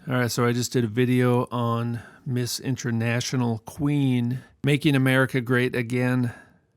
All right, so I just did a video on Miss International Queen, making America great again,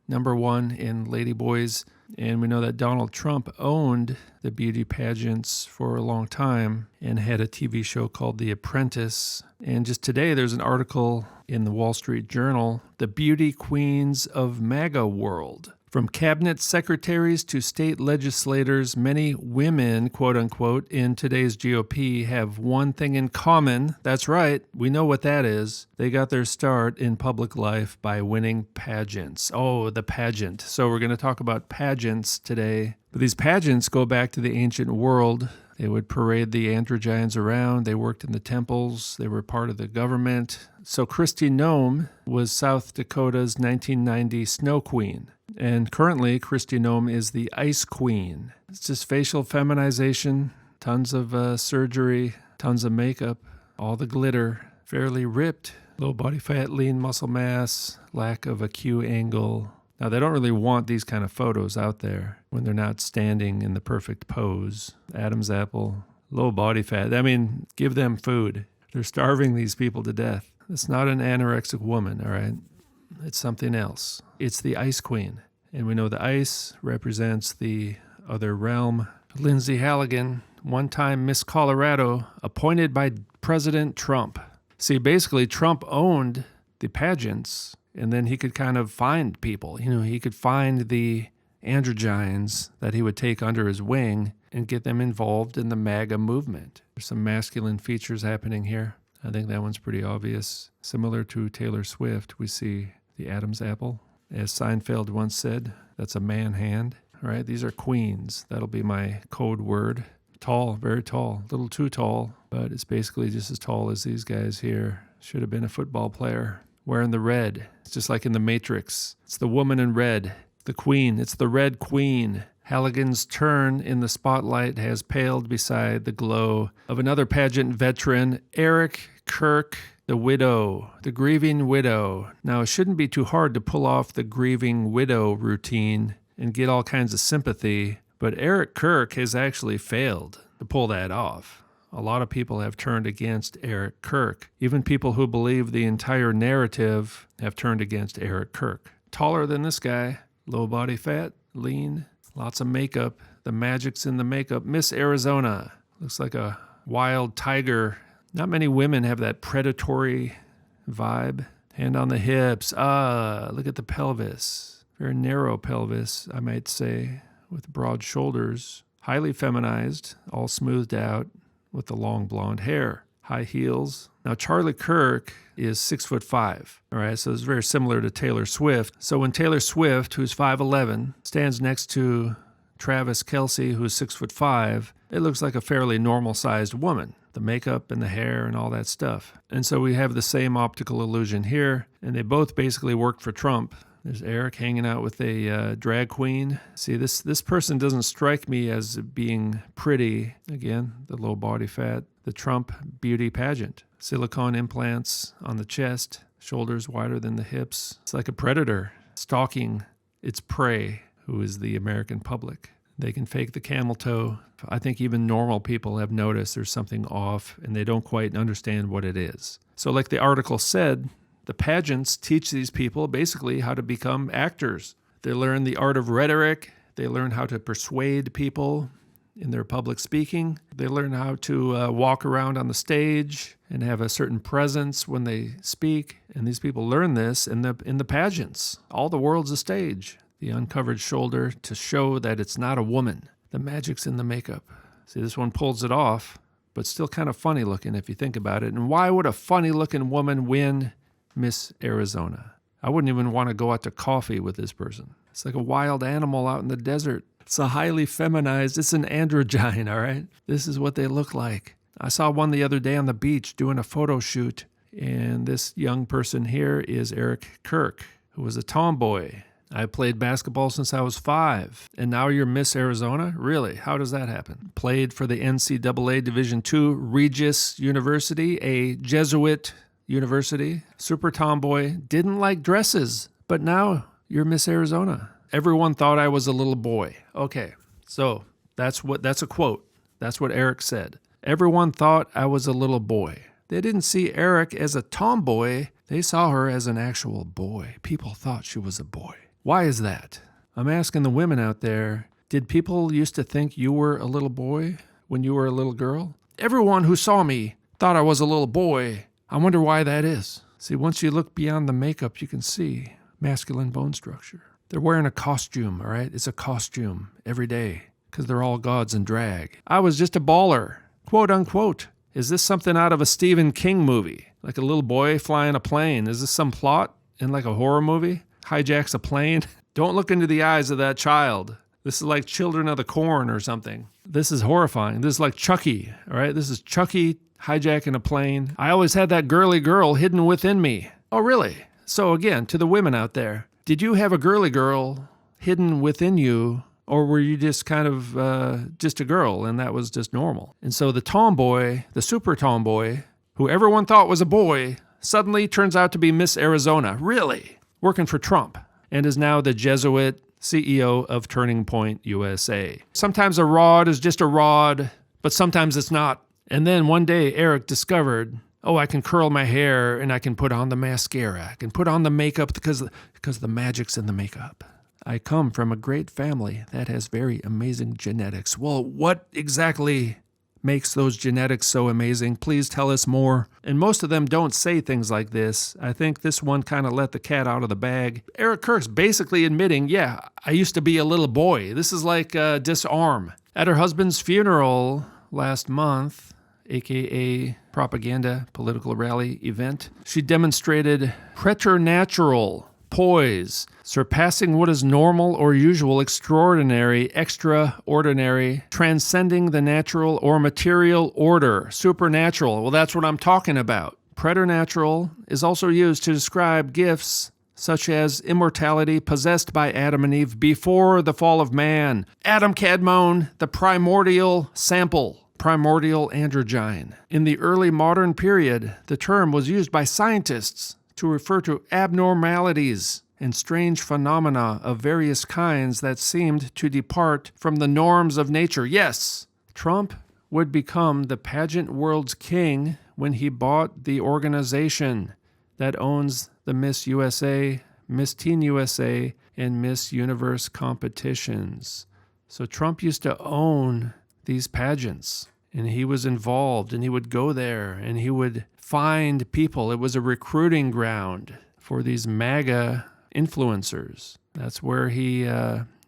#1 in Ladyboys. And we know that Donald Trump owned the beauty pageants for a long time and had a TV show called The Apprentice. And just today, there's an article in the Wall Street Journal, The Beauty Queens of MAGA World. From cabinet secretaries to state legislators, many women, quote unquote, in today's GOP have one thing in common. That's right. We know what that is. They got their start in public life by winning pageants. Oh, the pageant. So we're going to talk about pageants today. But these pageants go back to the ancient world. They would parade the androgynes around. They worked in the temples. They were part of the government. So Kristi Noem was South Dakota's 1990 Snow Queen. And currently, Kristi Noem is the Ice Queen. It's just facial feminization, tons of surgery, tons of makeup, all the glitter, fairly ripped, low body fat, lean muscle mass, lack of a Q angle. Now, they don't really want these kind of photos out there when they're not standing in the perfect pose. Adam's apple, low body fat. I mean, give them food. They're starving these people to death. It's not an anorexic woman, all right? It's something else. It's the Ice Queen. And we know the ice represents the other realm. Lindsay Halligan, one-time Miss Colorado, appointed by President Trump. See, basically, Trump owned the pageants, and then he could kind of find people. You know, he could find the androgynes that he would take under his wing and get them involved in the MAGA movement. There's some masculine features happening here. I think that one's pretty obvious. Similar to Taylor Swift, we see the Adam's apple. As Seinfeld once said, that's a man hand. All right, these are queens. That'll be my code word. Tall, very tall. A little too tall, but it's basically just as tall as these guys here. Should have been a football player. Wearing the red. It's just like in The Matrix. It's the woman in red. The queen. It's the Red Queen. Halligan's turn in the spotlight has paled beside the glow of another pageant veteran, Eric Kirk, the widow, the grieving widow. Now, it shouldn't be too hard to pull off the grieving widow routine and get all kinds of sympathy, but Eric Kirk has actually failed to pull that off. A lot of people have turned against Eric Kirk. Even people who believe the entire narrative have turned against Eric Kirk. Taller than this guy, low body fat, lean, lots of makeup. The magic's in the makeup. Miss Arizona. Looks like a wild tiger. Not many women have that predatory vibe. Hand on the hips. Look at the pelvis. Very narrow pelvis, I might say, with broad shoulders. Highly feminized, all smoothed out with the long blonde hair. High heels. Now, Charlie Kirk is 6'5". All right, so it's very similar to Taylor Swift. So when Taylor Swift, who's 5'11", stands next to Travis Kelce, who's 6'5", it looks like a fairly normal-sized woman. The makeup and the hair and all that stuff. And so we have the same optical illusion here, and they both basically worked for Trump. There's Eric hanging out with a drag queen. See, this person doesn't strike me as being pretty. Again, the low body fat. The Trump beauty pageant. Silicone implants on the chest, shoulders wider than the hips. It's like a predator stalking its prey, who is the American public. They can fake the camel toe. I think even normal people have noticed there's something off, and they don't quite understand what it is. So like the article said, the pageants teach these people basically how to become actors. They learn the art of rhetoric. They learn how to persuade people in their public speaking. They learn how to walk around on the stage and have a certain presence when they speak. And these people learn this in the pageants. All the world's a stage. The uncovered shoulder to show that it's not a woman. The magic's in the makeup. See, this one pulls it off, but still kind of funny looking if you think about it. And why would a funny looking woman win Miss Arizona? I wouldn't even want to go out to coffee with this person. It's like a wild animal out in the desert. It's a highly feminized, it's an androgyne, all right? This is what they look like. I saw one the other day on the beach doing a photo shoot, and this young person here is Eric Kirk, who was a tomboy. I played basketball since I was 5, and now you're Miss Arizona? Really? How does that happen? Played for the NCAA Division II Regis University, a Jesuit university. Super tomboy, didn't like dresses, but now you're Miss Arizona. Everyone thought I was a little boy. Okay, so that's a quote. That's what Eric said. Everyone thought I was a little boy. They didn't see Eric as a tomboy. They saw her as an actual boy. People thought she was a boy. Why is that? I'm asking the women out there, did people used to think you were a little boy when you were a little girl? Everyone who saw me thought I was a little boy. I wonder why that is. See, once you look beyond the makeup, you can see masculine bone structure. They're wearing a costume, all right? It's a costume every day because they're all gods in drag. I was just a baller, quote unquote. Is this something out of a Stephen King movie? Like a little boy flying a plane? Is this some plot in like a horror movie? Hijacks a plane? Don't look into the eyes of that child. This is like Children of the Corn or something. This is horrifying. This is like Chucky, all right? This is Chucky hijacking a plane. I always had that girly girl hidden within me. Oh, really? So again, to the women out there, did you have a girly girl hidden within you, or were you just kind of just a girl and that was just normal? And so the tomboy, the super tomboy, who everyone thought was a boy, suddenly turns out to be Miss Arizona. Really? Working for Trump, and is now the Jesuit CEO of Turning Point USA. Sometimes a rod is just a rod, but sometimes it's not. And then one day Eric discovered, I can curl my hair and I can put on the mascara. I can put on the makeup because the magic's in the makeup. I come from a great family that has very amazing genetics. Well, what exactly makes those genetics so amazing? Please tell us more. And most of them don't say things like this. I think this one kind of let the cat out of the bag. Eric Kirk's basically admitting, yeah, I used to be a little boy. This is like disarm. At her husband's funeral last month, aka propaganda political rally event, she demonstrated preternatural poise, surpassing what is normal or usual, extraordinary, extraordinary, transcending the natural or material order, supernatural. Well, that's what I'm talking about. Preternatural is also used to describe gifts such as immortality possessed by Adam and Eve before the fall of man. Adam Cadmon, the primordial sample. Primordial androgyne. In the early modern period, the term was used by scientists to refer to abnormalities and strange phenomena of various kinds that seemed to depart from the norms of nature. Yes, Trump would become the pageant world's king when he bought the organization that owns the Miss USA, Miss Teen USA, and Miss Universe competitions. So Trump used to own these pageants, and he was involved, and he would go there, and he would find people. It was a recruiting ground for these MAGA influencers. That's where he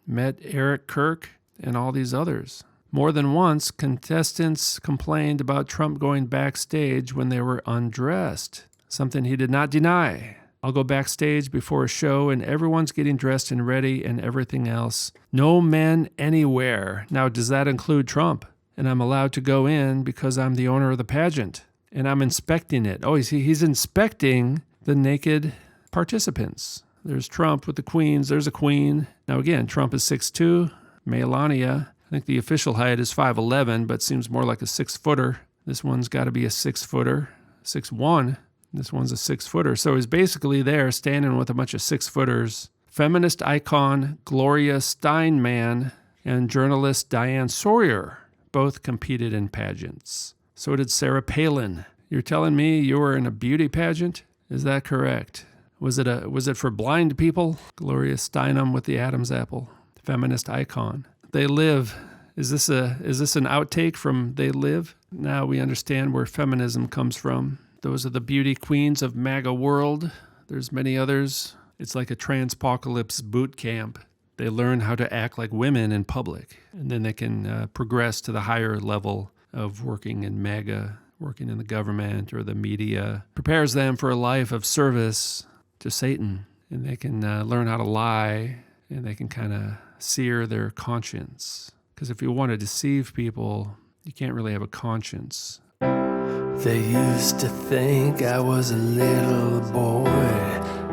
met Eric Kirk and all these others. More than once, contestants complained about Trump going backstage when they were undressed, something he did not deny. I'll go backstage before a show and everyone's getting dressed and ready and everything else. No men anywhere. Now, does that include Trump? And I'm allowed to go in because I'm the owner of the pageant and I'm inspecting it. Oh, he's inspecting the naked participants. There's Trump with the queens. There's a queen. Now, again, Trump is 6'2". Melania, I think the official height is 5'11", but seems more like a 6-footer. This one's got to be a 6-footer, 6'1". This one's a 6-footer. So he's basically there standing with a bunch of 6-footers. Feminist icon Gloria Steinman and journalist Diane Sawyer both competed in pageants. So did Sarah Palin. You're telling me you were in a beauty pageant? Is that correct? Was it for blind people? Gloria Steinem with the Adam's apple. Feminist icon. They Live. Is this an outtake from They Live? Now we understand where feminism comes from. Those are the beauty queens of MAGA world. There's many others. It's like a transpocalypse boot camp. They learn how to act like women in public, and then they can progress to the higher level of working in MAGA, working in the government or the media. Prepares them for a life of service to Satan, and they can learn how to lie, and they can kind of sear their conscience. Because if you want to deceive people, you can't really have a conscience. They used to think I was a little boy,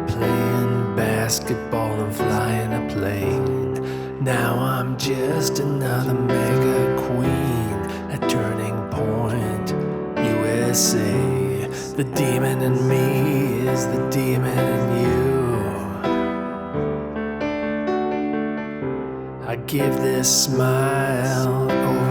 playing basketball and flying a plane. Now I'm just another mega queen at Turning Point USA. The demon in me is the demon in you. I give this smile over